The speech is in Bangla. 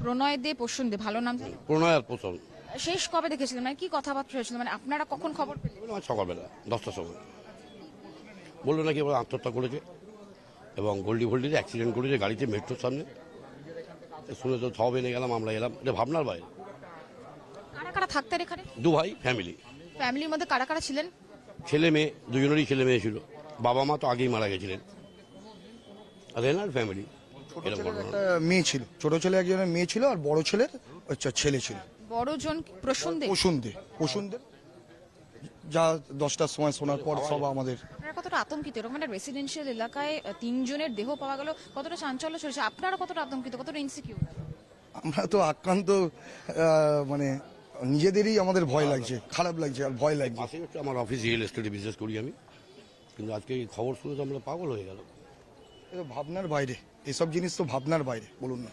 প্রণয় দে, পোষণ দে, ভালো নাম জানেন? প্রণয় আর পোষণ। শেষ কবে দেখেছিলেন, মানে কি কথাবার্তা হয়েছিল, মানে আপনারা কখন খবর পেলেন? আমার সকালবেলা 10টার সময় বললো নাকি এবার আত্মহত্যা করেছে এবং গোল্ডি ভোল্ডিতে অ্যাক্সিডেন্ট করেছে গাড়িতে মেট্রোর সামনে। শুনে তো সব এনে গেলাম, আমরা এলাম, এটা ভাবনার বাইরে। কারা কারা থাকতেন এখানে? দু ভাই ফ্যামিলি, ফ্যামিলির মধ্যে কারা কারা ছিলেন? ছেলে মেয়ে, দুজনেরই ছেলে মেয়ে ছিল। বাবা মা তো আগেই মারা গেছিলেন। আর এনার ফ্যামিলি। ছোট ছেলের একটা মেয়ে ছিল, ছোট ছেলে একজনের মেয়ে ছিল, আর বড় ছেলের ছেলে ছিল। বড়জন প্রসূন দে। পশুনদের যা 10টার সময় শোনার পর সব আমাদের। আপনারা কতটা আতঙ্কিত? এরকম একটা রেসিডেন্সিয়াল এলাকায় তিনজনের দেহ পাওয়া গেল, কতটা চাঞ্চল্য চলেছে, আপনারা কতটা আতঙ্কিত, কতটা ইনসিকিউর? আমরা তো আক্রান্ত, মানে নিজেদেরই আমাদের ভয় লাগছে, খারাপ লাগছে আর ভয় লাগছে। পাশে হচ্ছে আমার অফিস, রিয়েল এস্টেটে বিজনেস করি আমি, কিন্তু আজকে এই খবর শুনে তো আমরা পাগল হয়ে গেল। ভাবনার বাইরে, এসব জিনিস তো ভাবনার বাইরে, বলুন না।